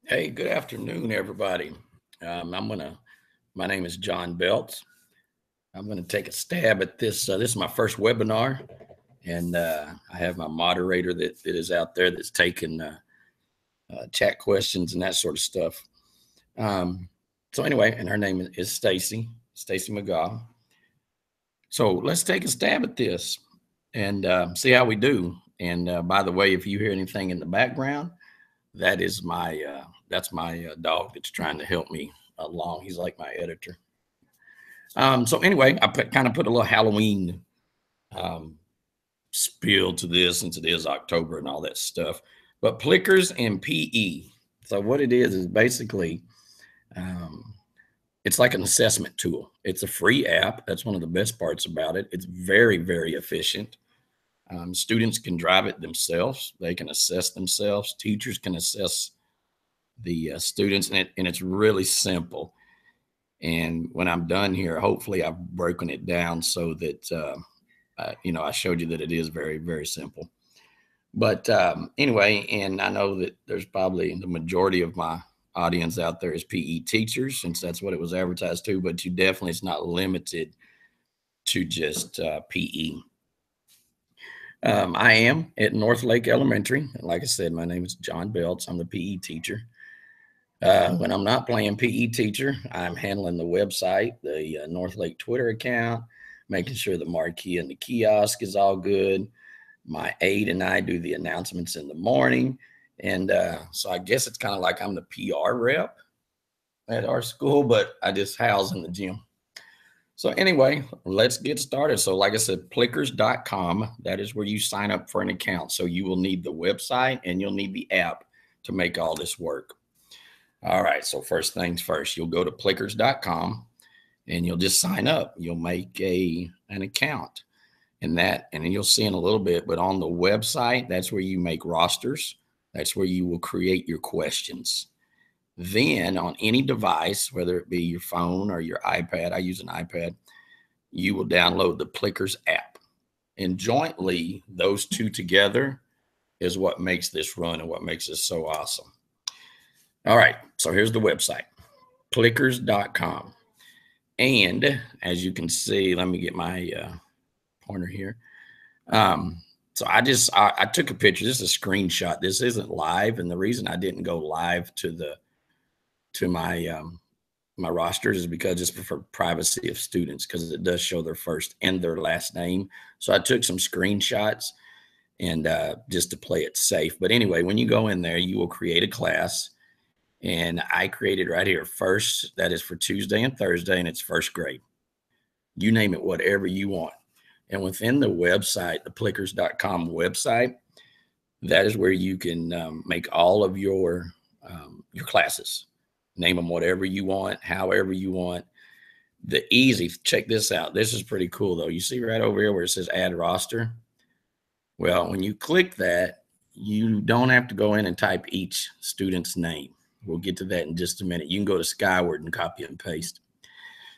Hey, good afternoon, everybody. My name is John Belts. I'm gonna take a stab at this. This is my first webinar, and I have my moderator that is out there that's taking chat questions and that sort of stuff. Um, so anyway, and her name is Stacy McGaw. So let's take a stab at this and see how we do. And by the way, if you hear anything in the background, that's my dog that's trying to help me along. He's like my editor. So anyway, kind of put a little Halloween um, spiel to this since it is October and all that stuff. But Plickers and PE. So what it is basically um, it's like an assessment tool. It's a free app. That's one of the best parts about it. It's very, very efficient. Students can drive it themselves. They can assess themselves. Teachers can assess the students, and it's really simple. And when I'm done here, hopefully I've broken it down so that I showed you that it is very, very simple. But anyway, and I know that there's probably the majority of my audience out there is PE teachers, since that's what it was advertised to. But you definitely, it's not limited to just PE. I am at North Lake Elementary. Like I said, my name is John Belts. I'm the PE teacher. When I'm not playing PE teacher, I'm handling the website, the North Lake Twitter account, making sure the marquee and the kiosk is all good. My aide and I do the announcements in the morning. And so I guess it's kind of like I'm the PR rep at our school, but I just house in the gym. So anyway, let's get started. So like I said, plickers.com, that is where you sign up for an account. So you will need the website and you'll need the app to make all this work. All right, so first things first, you'll go to plickers.com and you'll just sign up. You'll make an account and then you'll see in a little bit, but on the website, that's where you make rosters. That's where you will create your questions. Then on any device, whether it be your phone or your iPad, I use an iPad, you will download the Plickers app. And jointly, those two together is what makes this run and what makes this so awesome. All right, so here's the website, plickers.com. And as you can see, let me get my pointer here. So I took a picture. This is a screenshot. This isn't live, and the reason I didn't go live to my rosters is because just for privacy of students, because it does show their first and their last name. So I took some screenshots and just to play it safe. But anyway, when you go in there, you will create a class. And I created right here first, that is for Tuesday and Thursday, and it's first grade. You name it, whatever you want. And within the website, the plickers.com website, that is where you can make all of your classes. Name them whatever you want, however you want. Check this out. This is pretty cool, though. You see right over here where it says add roster? Well, when you click that, you don't have to go in and type each student's name. We'll get to that in just a minute. You can go to Skyward and copy and paste.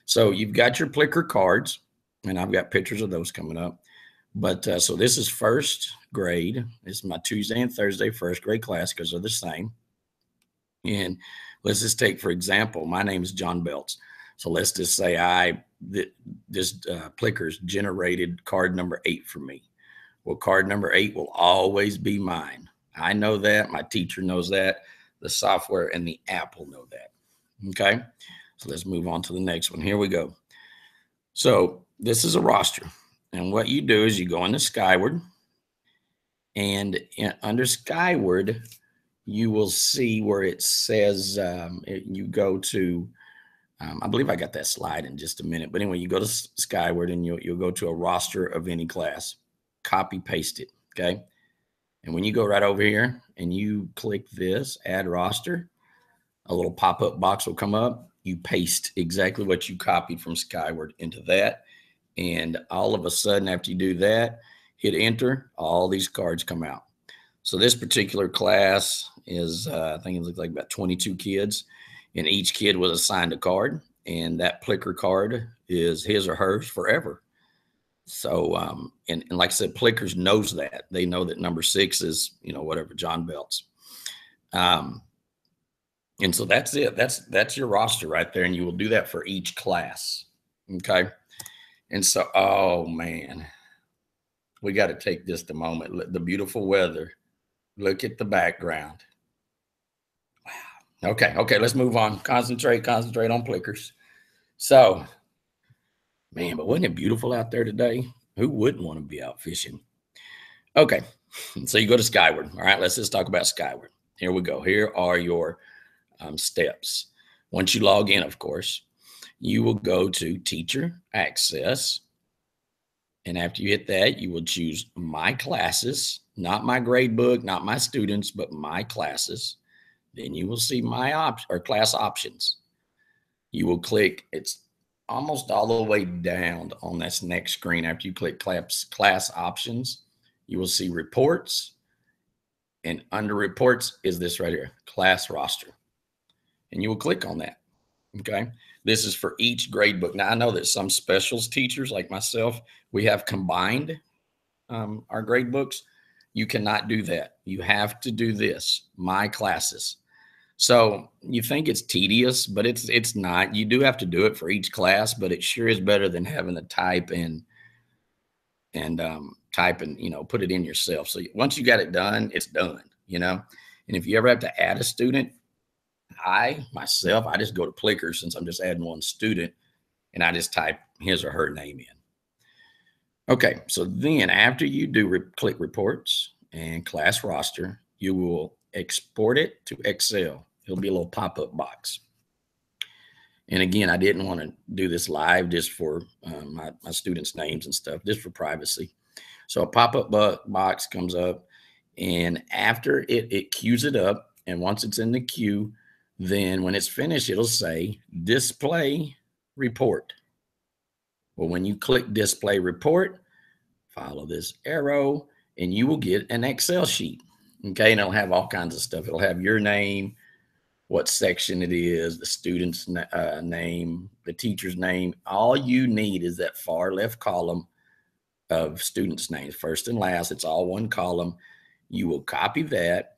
So you've got your Plicker cards, and I've got pictures of those coming up. But so this is first grade. This is my Tuesday and Thursday first grade class because they're the same. And let's just take, for example, my name is John Belts. So let's just say this Plickers generated card number 8 for me. Well, card number 8 will always be mine. I know that. My teacher knows that. The software and the app will know that. Okay. So let's move on to the next one. Here we go. So this is a roster. And what you do is you go into Skyward. And under Skyward, you will see where it says you go to, I believe I got that slide in just a minute. But anyway, you go to Skyward and you'll go to a roster of any class. Copy, paste it. Okay. And when you go right over here and you click this, add roster, a little pop-up box will come up. You paste exactly what you copied from Skyward into that. And all of a sudden, after you do that, hit enter, all these cards come out. So this particular class is, I think it looks like about 22 kids. And each kid was assigned a card. And that Plicker card is his or hers forever. So, and like I said, Plickers knows that. They know that number 6 is, whatever, John Belts. And so that's it. That's your roster right there. And you will do that for each class. Okay. And so, oh man, we got to take just a moment. The beautiful weather. Look at the background. Wow. Okay. Okay. Let's move on. Concentrate on Plickers. So, man, but wasn't it beautiful out there today? Who wouldn't want to be out fishing? Okay. So you go to Skyward. All right. Let's just talk about Skyward. Here we go. Here are your steps. Once you log in, of course, you will go to Teacher Access. And after you hit that, you will choose My Classes, not my grade book, not my students, but My Classes. Then you will see class options. You will click, it's almost all the way down on this next screen. After you click class options, you will see reports. And under reports is this right here, class roster. And you will click on that. Okay. This is for each grade book. Now, I know that some specials teachers like myself, we have combined our grade books. You cannot do that. You have to do this, My Classes. So you think it's tedious, but it's not. You do have to do it for each class, but it sure is better than having to type and put it in yourself. So once you got it done, it's done, And if you ever have to add a student, I just go to Plickers since I'm just adding one student, and I just type his or her name in. Okay, so then after you do click reports and class roster, you will export it to Excel. It'll be a little pop-up box. And again, I didn't want to do this live just for my students' names and stuff, just for privacy. So a pop-up box comes up, and after it queues it up, and once it's in the queue, then when it's finished, it'll say display report. Well, when you click display report, follow this arrow and you will get an Excel sheet. Okay. And it'll have all kinds of stuff. It'll have your name, what section it is, the student's name, the teacher's name. All you need is that far left column of students' names, first and last. It's all one column. You will copy that.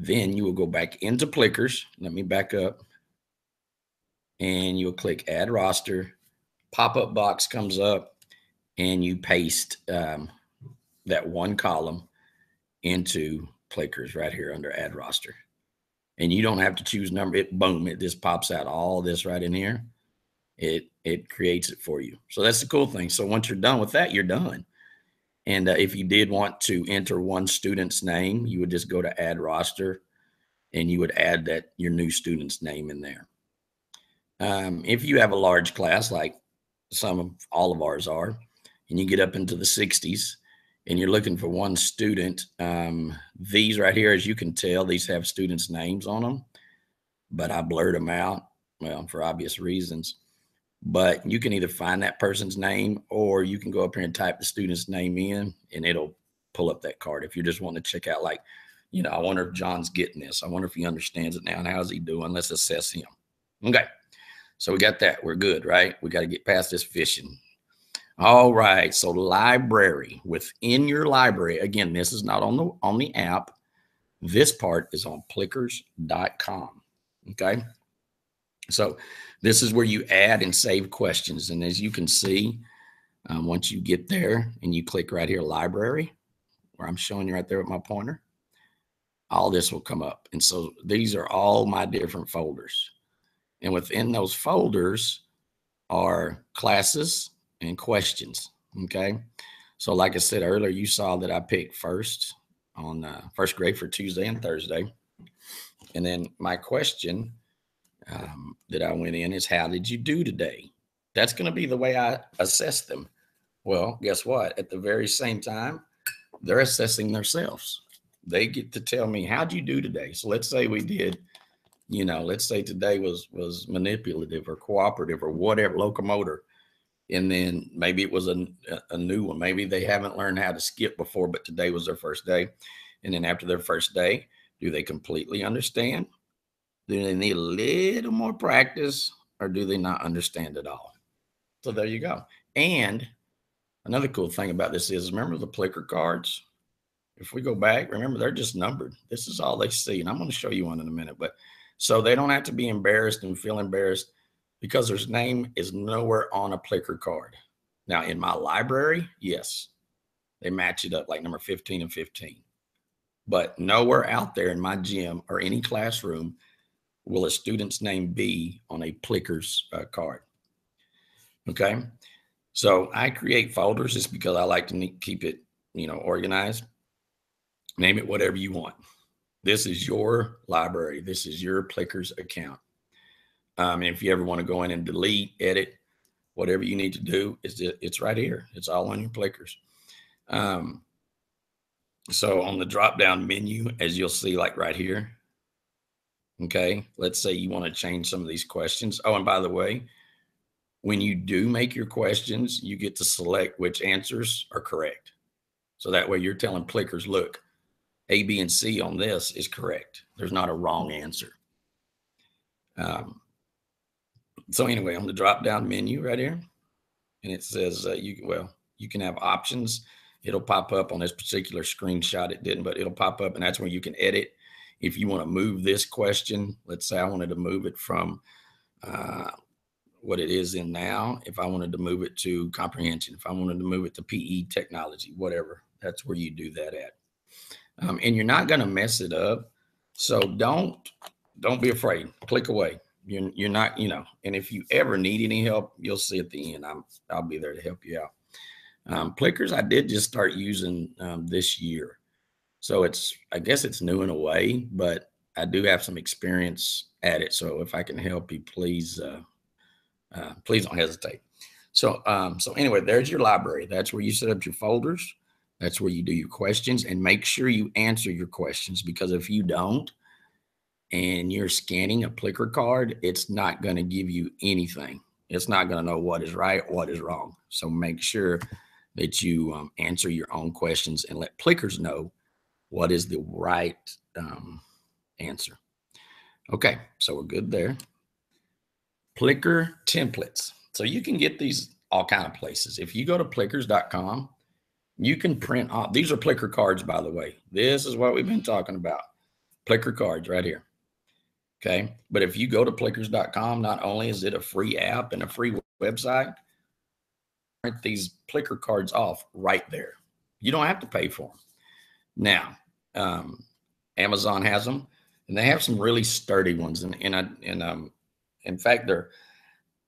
Then you will go back into Plickers. Let me back up. And you'll click Add Roster. Pop-up box comes up, and you paste that one column into Plickers right here under Add Roster. And you don't have to choose number. It just pops out all this right in here. It creates it for you. So that's the cool thing. So once you're done with that, you're done. And if you did want to enter one student's name, you would just go to Add Roster, and you would add your new student's name in there. If you have a large class, like all of ours are, and you get up into the 60s, and you're looking for one student, these right here, as you can tell, these have students' names on them, but I blurred them out, well, for obvious reasons. But you can either find that person's name, or you can go up here and type the student's name in, and it'll pull up that card. If you just want to check out, like, I wonder if John's getting this. I wonder if he understands it now, and how's he doing? Let's assess him. Okay. So we got that. We're good, right? We got to get past this fishing. All right. So library, within your library, again, this is not on the app. This part is on plickers.com. Okay. So this is where you add and save questions. And as you can see, once you get there and you click right here, library, where I'm showing you right there with my pointer, all this will come up. And so these are all my different folders. And within those folders are classes and questions. Okay. So like I said earlier, you saw that I picked first on first grade for Tuesday and Thursday. And then my question that I went in is, how did you do today? That's going to be the way I assess them. Well, guess what? At the very same time, they're assessing themselves. They get to tell me, how'd you do today? So let's say we did, let's say today was manipulative or cooperative or whatever, locomotor. And then maybe it was a new one. Maybe they haven't learned how to skip before, but today was their first day. And then after their first day, do they completely understand? Do they need a little more practice, or do they not understand at all? So there you go. And another cool thing about this is, remember the Plicker cards? If we go back, remember, they're just numbered. This is all they see. And I'm going to show you one in a minute. But So they don't have to be embarrassed and feel embarrassed because their name is nowhere on a Plicker card. Now, in my library, yes, they match it up like number 15 and 15. But nowhere out there in my gym or any classroom will a student's name be on a Plickers card. Okay. So I create folders just because I like to keep it, organized. Name it whatever you want. This is your library. This is your Plickers account. And if you ever want to go in and delete, edit, whatever you need to do, it's right here. It's all on your Plickers. So on the drop-down menu, as you'll see, like right here, okay, let's say you want to change some of these questions. Oh, and by the way, when you do make your questions, you get to select which answers are correct. So that way you're telling Plickers, look, A, B, and C on this is correct. There's not a wrong answer. So anyway, on the drop-down menu right here, and it says you can have options. It'll pop up on this particular screenshot. It didn't, but it'll pop up, and that's where you can edit. If you want to move this question, let's say I wanted to move it from what it is in now. If I wanted to move it to comprehension, if I wanted to move it to PE technology, whatever, that's where you do that at. And you're not going to mess it up. So don't be afraid. Click away. You're not, and if you ever need any help, you'll see at the end. I'll be there to help you out. Plickers, I did just start using this year. So I guess it's new in a way, but I do have some experience at it. So if I can help you, please don't hesitate. So anyway, there's your library. That's where you set up your folders. That's where you do your questions, and make sure you answer your questions, because if you don't and you're scanning a Plicker card, it's not going to give you anything. It's not going to know what is right, what is wrong. So make sure that you answer your own questions and let Plickers know what is the right answer. Okay, so we're good there. Plicker templates. So you can get these all kind of places. If you go to plickers.com, you can print off. These are Plicker cards, by the way. This is what we've been talking about. Plicker cards right here. Okay. But if you go to plickers.com, not only is it a free app and a free website, print these Plicker cards off right there. You don't have to pay for them. Now, Amazon has them, and they have some really sturdy ones. And in fact, they're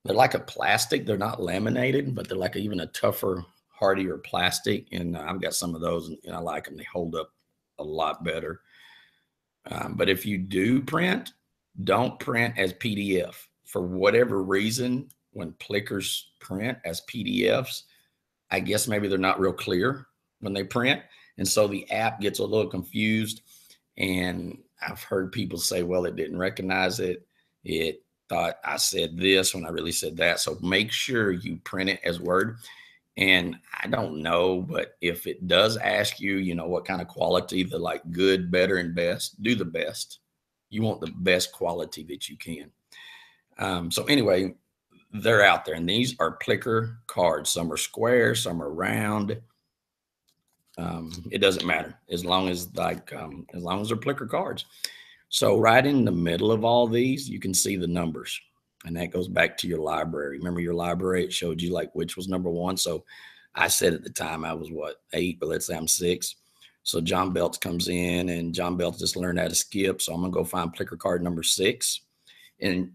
like a plastic. They're not laminated, but they're like even a tougher, hardier plastic. And I've got some of those, and I like them. They hold up a lot better. But if you do print, don't print as PDF. For whatever reason, when Plickers print as PDFs, I guess maybe they're not real clear when they print. And so the app gets a little confused. And I've heard people say, well, it didn't recognize it. It thought I said this when I really said that. So make sure you print it as Word. And I don't know, but if it does ask you, what kind of quality, the like good, better, and best, do the best. You want the best quality that you can. So anyway, they're out there, and these are Plicker cards. Some are square, some are round. It doesn't matter as long as they're Plicker cards. So right in the middle of all these, you can see the numbers, and that goes back to your library. Remember your library? It showed you like which was number one. So I said at the time I was 8, but let's say I'm 6. So John Belts comes in, and John Belts just learned how to skip. So I'm going to go find Plicker card number 6. And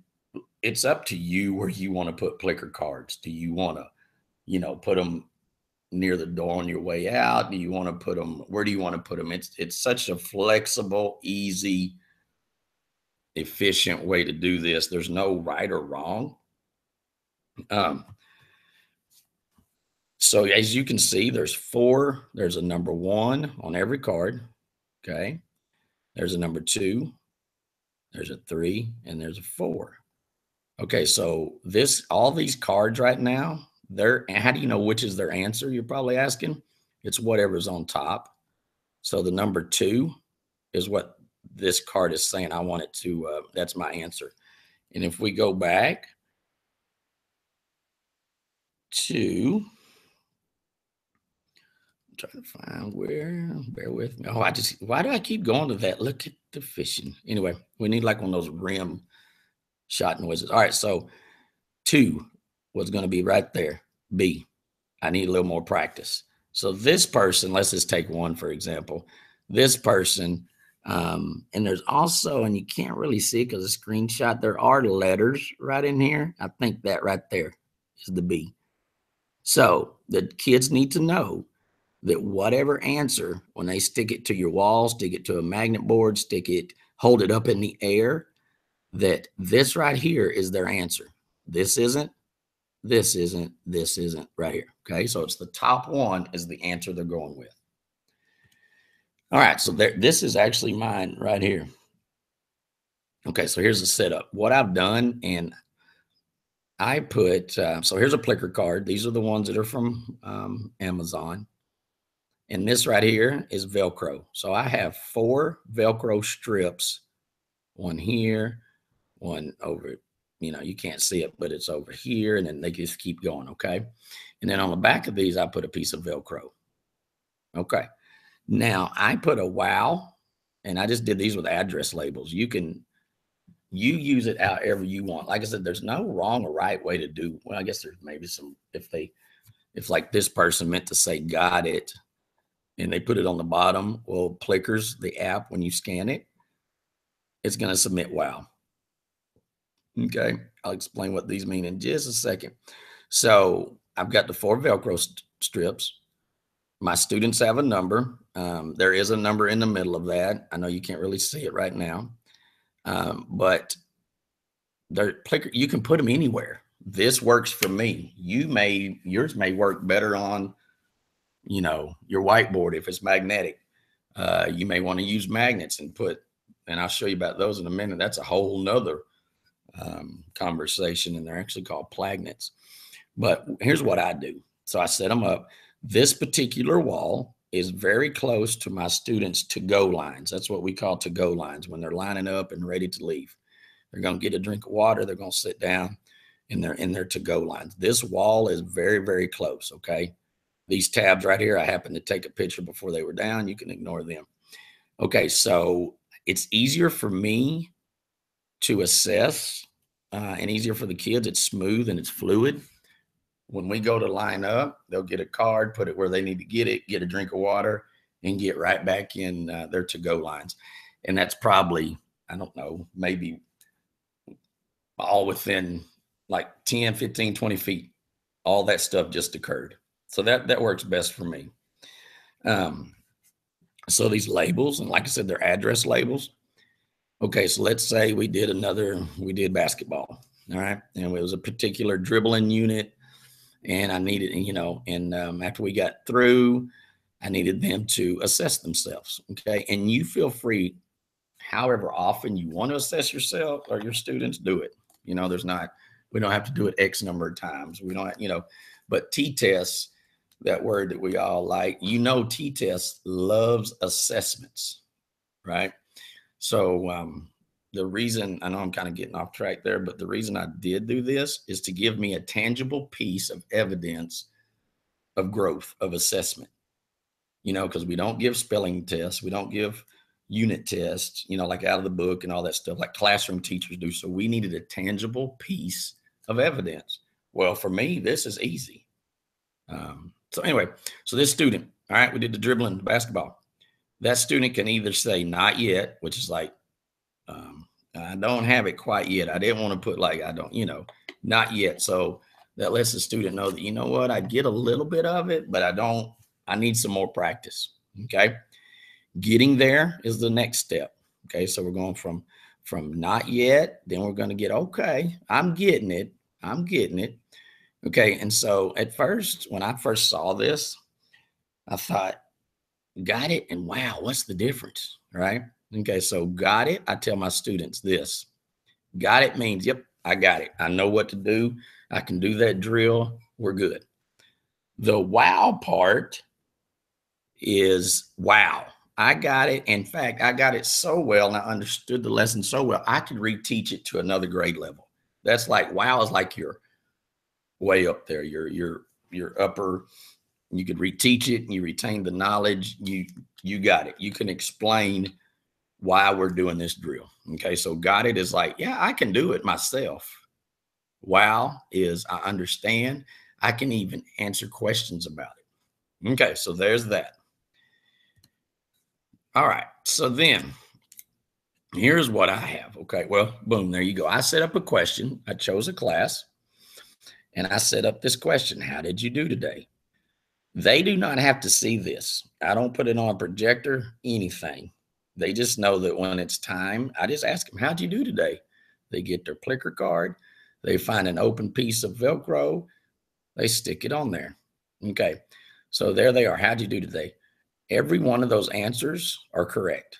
it's up to you where you want to put Plicker cards. Do you want to, put them near the door on your way out? Do you want to put them, where do you want to put them? It's such a flexible, easy, efficient way to do this. There's no right or wrong. So as you can see, there's 4. There's a number 1 on every card. Okay. There's a number 2. There's a 3, and there's a 4. Okay. So all these cards right now, how do you know which is their answer? You're probably asking. It's whatever's on top. So the number 2 is what this card is saying. I want it to, that's my answer. And if we go back to trying to find where, bear with me. Oh, why do I keep going to that? Look at the fishing. Anyway, we need like one of those rim shot noises. All right, so 2 was going to be right there. B, I need a little more practice. So this person, let's just take 1 for example. This person, and there's also, and you can't really see because of screenshot, there are letters right in here. I think that right there is the B. So the kids need to know that whatever answer, when they stick it to your wall, stick it to a magnet board, hold it up in the air, that this right here is their answer. This isn't, this isn't, this isn't right here. Okay, so it's the top one is the answer they're going with. All right, so this is actually mine right here. Okay, so here's the setup. What I've done, and I put, so here's a Plicker card. These are the ones that are from Amazon. And this right here is Velcro. So I have 4 Velcro strips, one here, one over, you can't see it, but it's over here. And then they just keep going. Okay. And then on the back of these, I put a piece of Velcro. Okay. Now I put a wow, and I just did these with address labels. You use it however you want. Like I said, there's no wrong or right way to do. Well, I guess there's maybe some, if like this person meant to say got it, and they put it on the bottom. Well, Plickers, the app, when you scan it, it's going to submit wow. Okay, I'll explain what these mean in just a second. So I've got the 4 Velcro strips. My students have a number. There is a number in the middle of that. I know you can't really see it right now, but you can put them anywhere. This works for me. Yours may work better on your whiteboard if it's magnetic. You may want to use magnets and I'll show you about those in a minute. That's a whole nother conversation, and they're actually called plagnets. But here's what I do. So I set them up. This particular wall is very close to my students' to-go lines. That's what we call to-go lines, when they're lining up and ready to leave. They're going to get a drink of water. They're going to sit down, and they're in their to-go lines. This wall is very, very close, okay? These tabs right here, I happened to take a picture before they were down. You can ignore them. Okay, so it's easier for me to assess and easier for the kids. It's smooth and it's fluid. When we go to line up, they'll get a card, put it where they need to get it, get a drink of water, and get right back in their to-go lines. And that's probably, I don't know, maybe all within like 10, 15, 20 feet. All that stuff just occurred. So that works best for me. So these labels, and like I said, they're address labels. Okay, so let's say we did basketball, all right? And it was a particular dribbling unit, and I needed, after we got through, I needed them to assess themselves, okay? And you feel free, however often you want to assess yourself or your students, do it. We don't have to do it X number of times. We don't, but T-tests, that word that we all like, T-test loves assessments, right? So the reason, I know I'm kind of getting off track there, but the reason I did do this is to give me a tangible piece of evidence of growth, of assessment, because we don't give spelling tests. We don't give unit tests, like out of the book and all that stuff like classroom teachers do. So we needed a tangible piece of evidence. Well, for me, this is easy. So anyway, so this student, all right, we did the dribbling, the basketball. That student can either say not yet, which is like, I don't have it quite yet. I didn't want to put like, I don't, not yet. So that lets the student know that, I get a little bit of it, but I need some more practice. Okay. Getting there is the next step. Okay. So we're going from not yet, then we're going to get, okay, I'm getting it. Okay. And so at first, when I first saw this, I thought, got it. And wow, what's the difference? Right. Okay. So got it. I tell my students this. Got it means, yep, I got it. I know what to do. I can do that drill. We're good. The wow part is, wow, I got it. In fact, I got it so well, and I understood the lesson so well, I could reteach it to another grade level. That's like, wow is like your way up there, your upper You could reteach it and you retain the knowledge. You got it. You can explain why we're doing this drill. Okay. So got it is like, yeah, I can do it myself. Wow is I understand. I can even answer questions about it. Okay. So there's that. All right. So then here's what I have. Okay. Well, boom, there you go. I set up a question. I chose a class and I set up this question. How did you do today? They do not have to see this. I don't put it on a projector, anything. They just know that when it's time, I just ask them, how'd you do today? They get their Plicker card. They find an open piece of Velcro. They stick it on there. Okay. So there they are. How'd you do today? Every one of those answers are correct.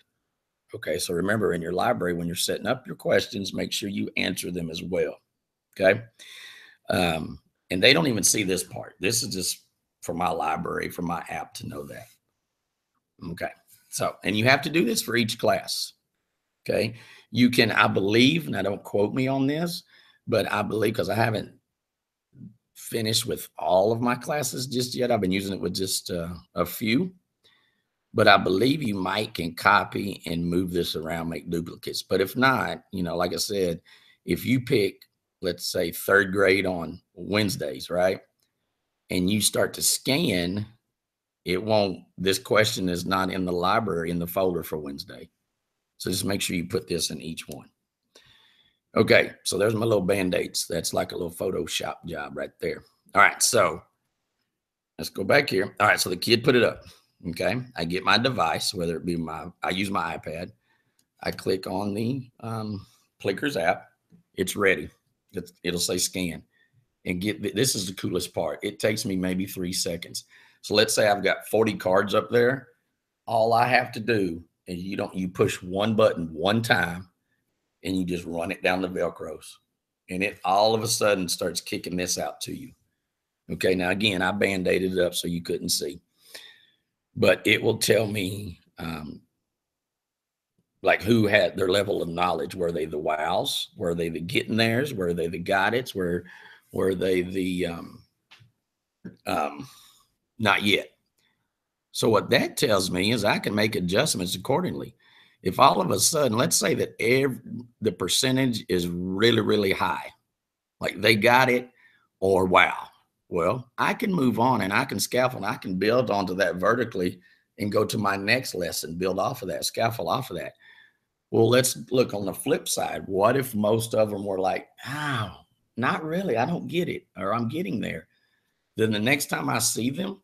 Okay. So remember in your library, when you're setting up your questions, make sure you answer them as well. Okay. And they don't even see this part. This is just for my library, for my app to know that. Okay. So, and you have to do this for each class. Okay. You can, I believe, and I don't quote me on this, but I believe, because I haven't finished with all of my classes just yet. I've been using it with just a few, but I believe you might can copy and move this around, make duplicates. But if not, like I said, if you pick, let's say 3rd grade on Wednesdays, right? And you start to scan, it won't, this question is not in the library in the folder for Wednesday. So just make sure you put this in each one. Okay, so there's my little Band-Aids. That's like a little Photoshop job right there. All right, so let's go back here. All right, so the kid put it up. Okay, I get my device, whether it be I use my iPad. I click on the Plickers app. It's ready. It'll say scan. And this is the coolest part. It takes me maybe 3 seconds. So let's say I've got 40 cards up there. All I have to do is you push one button one time and you just run it down the Velcros. And it all of a sudden starts kicking this out to you. Okay, now again, I Band-Aided it up so you couldn't see. But it will tell me like who had their level of knowledge. Were they the wows? Were they the getting theirs? Were they the got it's? Were they the not yet? So what that tells me is I can make adjustments accordingly. If all of a sudden, let's say that the percentage is really, really high, like they got it or wow, well, I can move on and I can scaffold. I can build onto that vertically and go to my next lesson, build off of that, scaffold off of that. Well, let's look on the flip side. What if most of them were like, oh, not really, I don't get it, or I'm getting there. Then the next time I see them,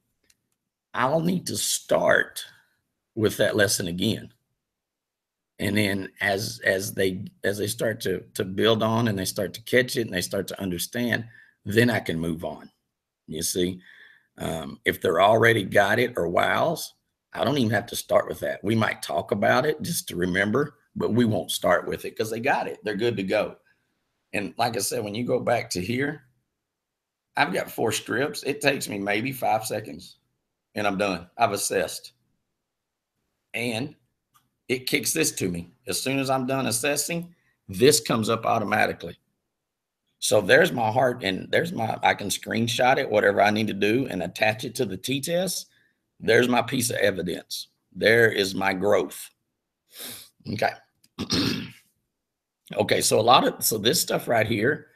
I'll need to start with that lesson again. And then as they start to build on and they start to catch it and they start to understand, then I can move on. You see, if they're already got it or wows, I don't even have to start with that. We might talk about it just to remember, but we won't start with it because they got it. They're good to go. And like I said, when you go back to here, I've got 4 strips. It takes me maybe 5 seconds and I'm done. I've assessed. And it kicks this to me. As soon as I'm done assessing, this comes up automatically. So there's my heart and I can screenshot it, whatever I need to do, and attach it to the t-test. There's my piece of evidence. There is my growth. Okay. Okay. So this stuff right here,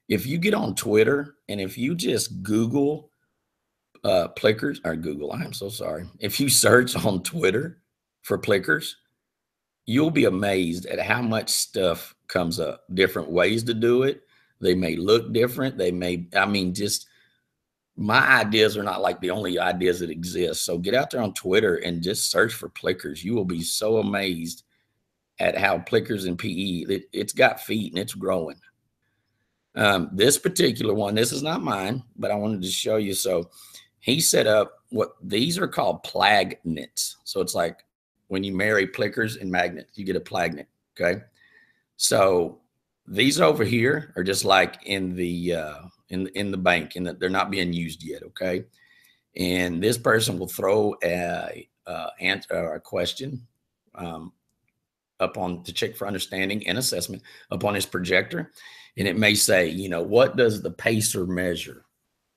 if you get on Twitter and if you just Google Plickers or Google, I'm so sorry. If you search on Twitter for Plickers, you'll be amazed at how much stuff comes up, different ways to do it. They may look different. Just my ideas are not like the only ideas that exist. So get out there on Twitter and just search for Plickers. You will be so amazed at how Plickers and PE, it's got feet and it's growing. This particular one, this is not mine, but I wanted to show you. So he set up what these are called plagnets. So it's like when you marry Plickers and magnets, you get a plagnet. Okay. So these over here are just like in the bank, and they're not being used yet. Okay. And this person will throw a question to check for understanding and assessment up on his projector. And it may say, what does the pacer measure?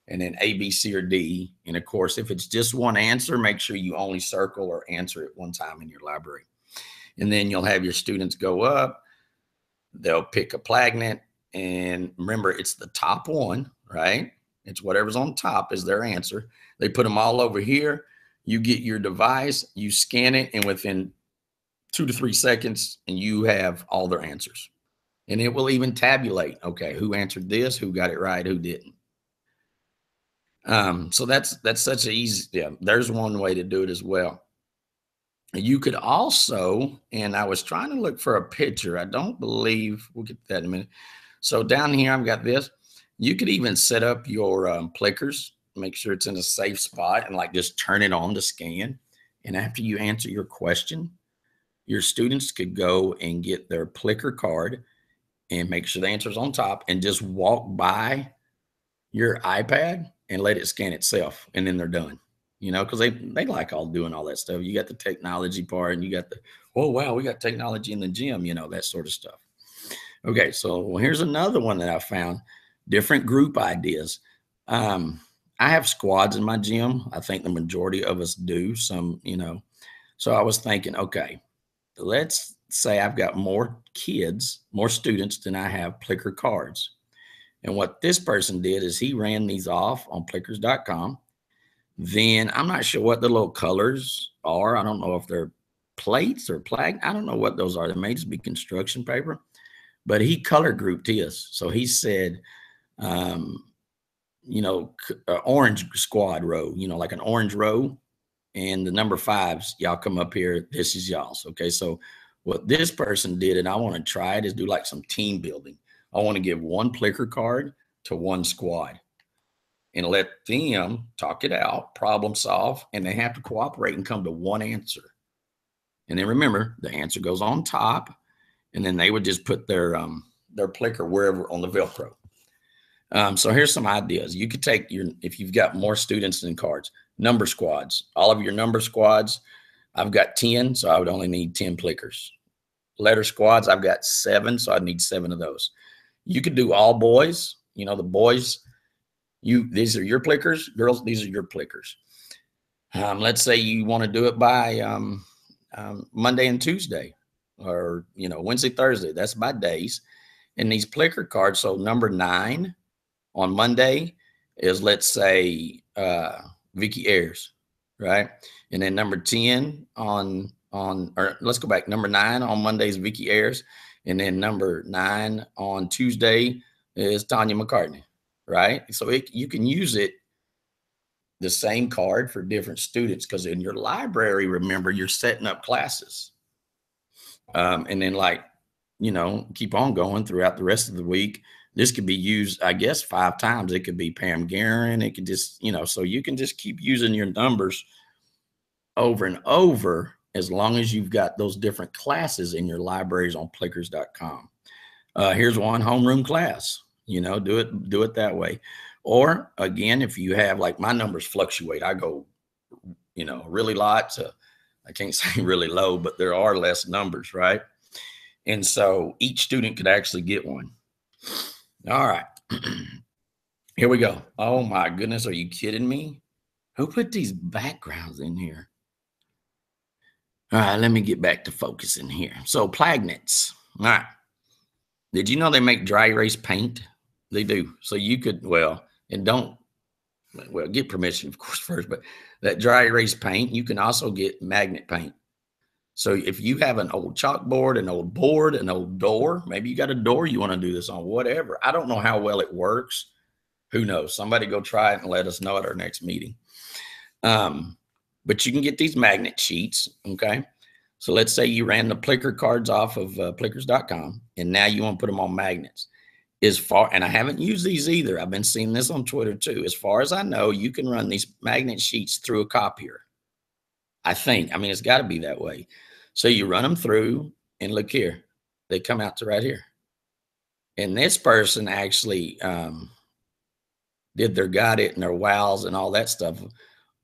and then A, B, C, or D. And of course, if it's just one answer, make sure you only circle or answer it one time in your library. And then you'll have your students go up, they'll pick a Plagnet, and remember, it's the top one, right? It's whatever's on top is their answer. They put them all over here. You get your device, you scan it, and within 2 to 3 seconds, and you have all their answers. And it will even tabulate, okay, who answered this, who got it right, who didn't. So that's such an easy, yeah, there's one way to do it as well. You could also, and I was trying to look for a picture. I don't believe, we'll get to that in a minute. So down here, I've got this. You could even set up your Plickers, make sure it's in a safe spot, and like just turn it on to scan. And after you answer your question, your students could go and get their Plicker card and make sure the answer's on top and just walk by your iPad and let it scan itself. And then they're done. You know, because they like all doing all that stuff. You got the technology part, and you got the, oh, wow, we got technology in the gym, you know, that sort of stuff. Okay, so here's another one that I found, different group ideas. I have squads in my gym. I think the majority of us do some, you know. So I was thinking, okay, let's say I've got more kids, more students than I have Plicker cards. And what this person did is he ran these off on Plickers.com. Then I'm not sure what the little colors are. I don't know if they're plates or plaque. I don't know what those are. They may just be construction paper, but he color grouped his. So he said, you know, orange squad row, you know, like an orange row, and the number 5s, y'all come up here. This is y'all's. Okay. So what this person did, and I want to try it, is do like some team building. I want to give one Plicker card to one squad and let them talk it out, problem solve, and they have to cooperate and come to one answer. And then remember, the answer goes on top, and then they would just put their Plicker wherever on the Velcro. So here's some ideas. You could take if you've got more students than cards, number squads, all of your number squads. I've got 10, so I would only need 10 Plickers. Letter squads, I've got 7, so I'd need 7 of those. You could do all boys, you know, the boys, these are your Plickers, girls, these are your Plickers. Let's say you want to do it by Monday and Tuesday, or, you know, Wednesday, Thursday. That's by days. And these Plicker cards, so number 9 on Monday is, let's say, Vicky Ayers, right? And then number 10 or let's go back. Number 9 on Monday is Vicky Ayers. And then number 9 on Tuesday is Tanya McCartney. Right? So you can use it, the same card for different students, because in your library, remember, you're setting up classes. And then, like, you know, keep on going throughout the rest of the week. This could be used, I guess, 5 times. It could be Pam Guerin. It could just, you know, so you can just keep using your numbers over and over as long as you've got those different classes in your libraries on Plickers.com. Here's one, homeroom class. You know, do it that way. Or again, if you have, like, my numbers fluctuate, I go, you know, really lot to, I can't say really low, but there are less numbers, right? And so each student could actually get one. All right, here we go. Oh my goodness, are you kidding me? Who put these backgrounds in here? All right, let me get back to focusing here. So Plagnets. All right. Did you know they make dry erase paint? They do. So you could, get permission, of course, first, but that dry erase paint, you can also get magnet paint. So if you have an old chalkboard, an old board, an old door, maybe you got a door you want to do this on, whatever. I don't know how well it works. Who knows? Somebody go try it and let us know at our next meeting. But you can get these magnet sheets, okay? So let's say you ran the Plicker cards off of Plickers.com, and now you want to put them on magnets. And I haven't used these either. I've been seeing this on Twitter too. As far as I know, you can run these magnet sheets through a copier. I think. I mean, it's got to be that way. So you run them through, and look here. They come out to right here. And this person actually did their got it and their wows and all that stuff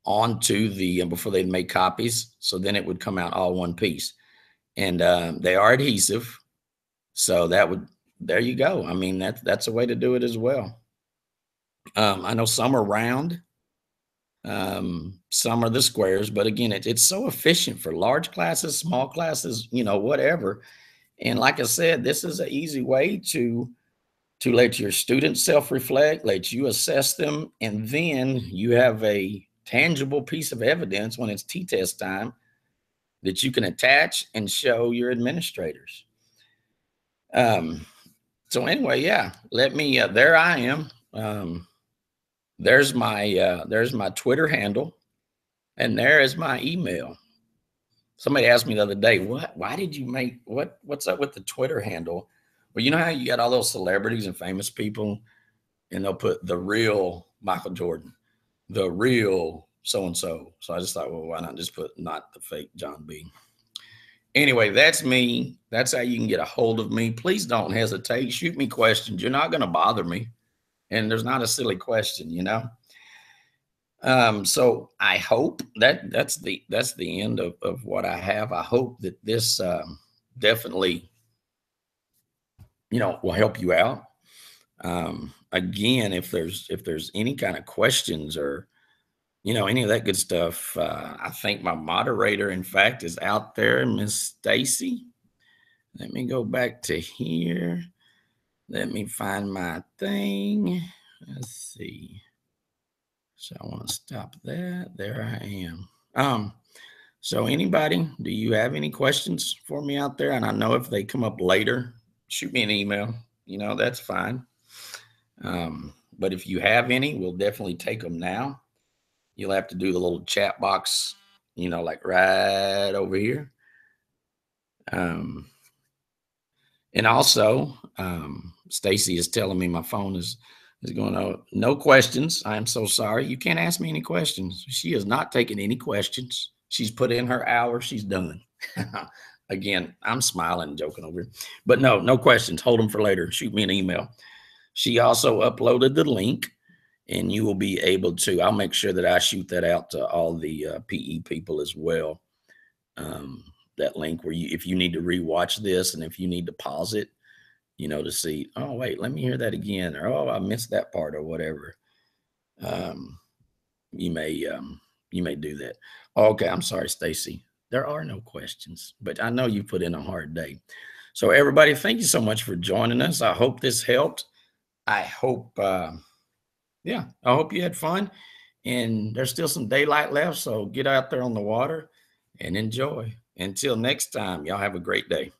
onto the, before they'd make copies. So then it would come out all one piece. And they are adhesive. So that would, there you go. I mean, that's a way to do it as well. I know some are round, some are the squares, but again, it's so efficient for large classes, small classes, whatever. And like I said, this is an easy way to let your students self-reflect, let you assess them, and then you have a tangible piece of evidence when it's t-test time that you can attach and show your administrators. Um, so anyway, yeah, let me. There I am. There's my Twitter handle, and there is my email. Somebody asked me the other day, "What? Why did you make What's up with the Twitter handle?" Well, you know how you got all those celebrities and famous people, and they'll put the real Michael Jordan, the real so and so. So I just thought, well, why not just put not the fake John B. Anyway, that's me. That's how you can get a hold of me. Please don't hesitate. Shoot me questions. You're not going to bother me. And there's not a silly question. So I hope that's the end of what I have. I hope that this definitely, will help you out. Again, if there's any kind of questions or any of that good stuff, I think my moderator, in fact, is out there, Miss Stacy. Let me go back to here. Let me find my thing. Let's see. So I want to stop that. There I am. So anybody, do you have any questions for me out there? And I know if they come up later, shoot me an email. That's fine. But if you have any, we'll definitely take them now. You'll have to do the little chat box, like right over here. And also, Stacy is telling me my phone is going on. No questions. I am so sorry. You can't ask me any questions. She is not taking any questions. She's put in her hour. She's done. Again, I'm smiling and joking over here. But no questions. Hold them for later. Shoot me an email. She also uploaded the link, and you will be able to. I'll make sure that I shoot that out to all the PE people as well. That link where if you need to rewatch this, and if you need to pause it, to see, oh wait, let me hear that again, or oh, I missed that part, or whatever. You may do that. Okay, I'm sorry, Stacy. There are no questions, but I know you put in a hard day. So everybody, thank you so much for joining us. I hope this helped. I hope, I hope you had fun. And there's still some daylight left, so get out there on the water and enjoy. Until next time, y'all have a great day.